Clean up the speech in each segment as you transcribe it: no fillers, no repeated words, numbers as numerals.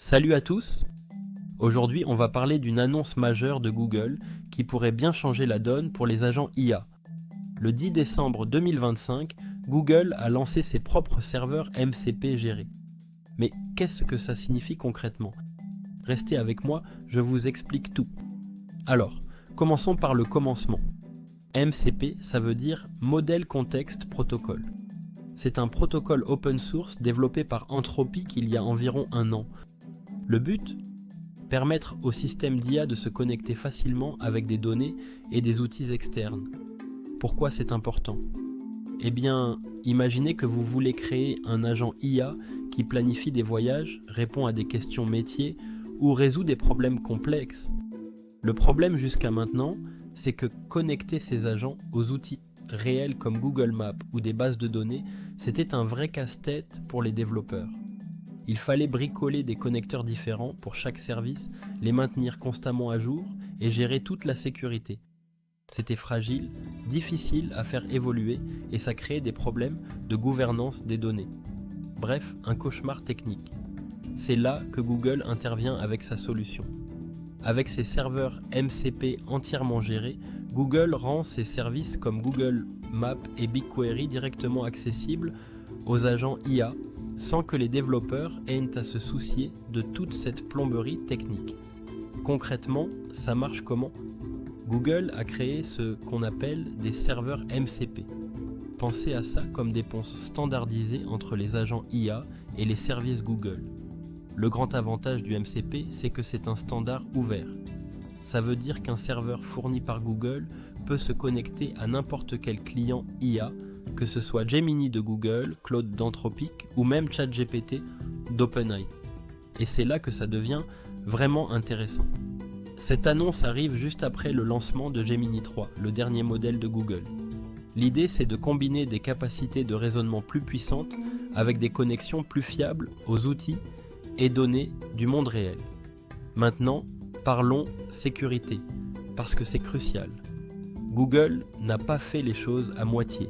Salut à tous! Aujourd'hui, on va parler d'une annonce majeure de Google qui pourrait bien changer la donne pour les agents IA. Le 10 décembre 2025, Google a lancé ses propres serveurs MCP gérés. Mais qu'est-ce que ça signifie concrètement? Restez avec moi, je vous explique tout. Alors, commençons par le commencement. MCP, ça veut dire Model Context Protocol. C'est un protocole open source développé par Anthropic il y a environ un an. Le but? Permettre au système d'IA de se connecter facilement avec des données et des outils externes. Pourquoi c'est important? Eh bien, imaginez que vous voulez créer un agent IA qui planifie des voyages, répond à des questions métiers ou résout des problèmes complexes. Le problème jusqu'à maintenant, c'est que connecter ces agents aux outils réels comme Google Maps ou des bases de données, c'était un vrai casse-tête pour les développeurs. Il fallait bricoler des connecteurs différents pour chaque service, les maintenir constamment à jour et gérer toute la sécurité. C'était fragile, difficile à faire évoluer et ça créait des problèmes de gouvernance des données. Bref, un cauchemar technique. C'est là que Google intervient avec sa solution. Avec ses serveurs MCP entièrement gérés, Google rend ses services comme Google Maps et BigQuery directement accessibles aux agents IA sans que les développeurs aient à se soucier de toute cette plomberie technique. Concrètement, ça marche comment? Google a créé ce qu'on appelle des serveurs MCP. Pensez à ça comme des ponts standardisés entre les agents IA et les services Google. Le grand avantage du MCP, c'est que c'est un standard ouvert. Ça veut dire qu'un serveur fourni par Google peut se connecter à n'importe quel client IA, que ce soit Gemini de Google, Claude d'Anthropic ou même ChatGPT d'OpenAI. Et c'est là que ça devient vraiment intéressant. Cette annonce arrive juste après le lancement de Gemini 3, le dernier modèle de Google. L'idée, c'est de combiner des capacités de raisonnement plus puissantes avec des connexions plus fiables aux outils et données du monde réel. Maintenant, parlons sécurité, parce que c'est crucial. Google n'a pas fait les choses à moitié.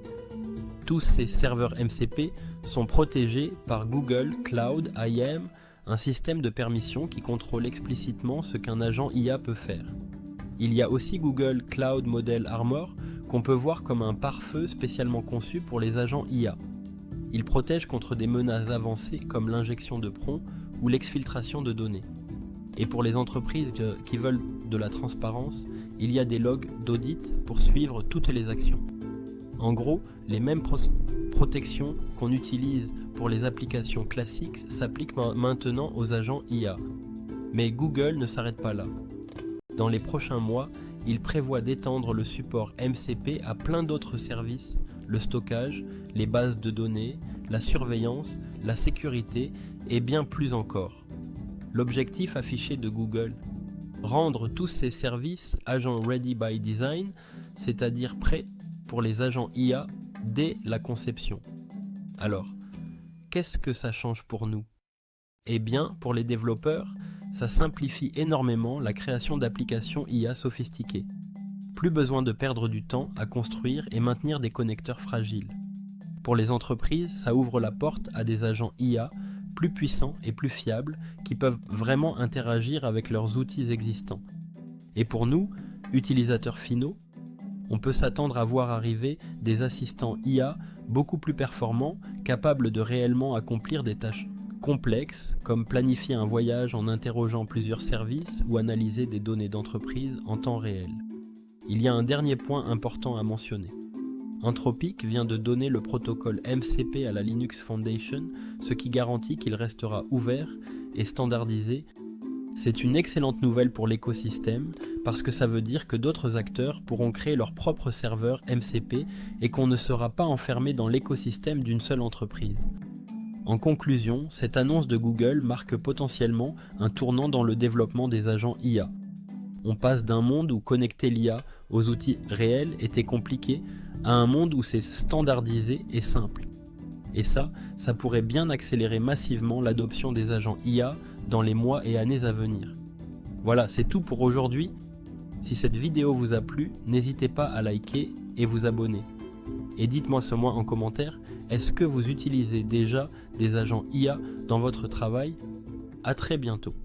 Tous ces serveurs MCP sont protégés par Google Cloud IAM, un système de permission qui contrôle explicitement ce qu'un agent IA peut faire. Il y a aussi Google Cloud Model Armor, qu'on peut voir comme un pare-feu spécialement conçu pour les agents IA. Il protège contre des menaces avancées comme l'injection de prompt ou l'exfiltration de données. Et pour les entreprises qui veulent de la transparence, il y a des logs d'audit pour suivre toutes les actions. En gros, les mêmes protections qu'on utilise pour les applications classiques s'appliquent maintenant aux agents IA. Mais Google ne s'arrête pas là. Dans les prochains mois, il prévoit d'étendre le support MCP à plein d'autres services, le stockage, les bases de données, la surveillance, la sécurité et bien plus encore. L'objectif affiché de Google, rendre tous ces services agents ready by design, c'est-à-dire prêts pour les agents IA dès la conception. Alors, qu'est-ce que ça change pour nous? Eh bien, pour les développeurs, ça simplifie énormément la création d'applications IA sophistiquées. Plus besoin de perdre du temps à construire et maintenir des connecteurs fragiles. Pour les entreprises, ça ouvre la porte à des agents IA plus puissants et plus fiables qui peuvent vraiment interagir avec leurs outils existants. Et pour nous, utilisateurs finaux, on peut s'attendre à voir arriver des assistants IA beaucoup plus performants, capables de réellement accomplir des tâches complexes, comme planifier un voyage en interrogeant plusieurs services ou analyser des données d'entreprise en temps réel. Il y a un dernier point important à mentionner. Anthropic vient de donner le protocole MCP à la Linux Foundation, ce qui garantit qu'il restera ouvert et standardisé. C'est une excellente nouvelle pour l'écosystème parce que ça veut dire que d'autres acteurs pourront créer leur propre serveur MCP et qu'on ne sera pas enfermé dans l'écosystème d'une seule entreprise. En conclusion, cette annonce de Google marque potentiellement un tournant dans le développement des agents IA. On passe d'un monde où connecter l'IA aux outils réels était compliqué à un monde où c'est standardisé et simple. Et ça pourrait bien accélérer massivement l'adoption des agents IA dans les mois et années à venir. Voilà, c'est tout pour aujourd'hui. Si cette vidéo vous a plu, n'hésitez pas à liker et vous abonner. Et dites-moi ce mois en commentaire, est-ce que vous utilisez déjà des agents IA dans votre travail? À très bientôt.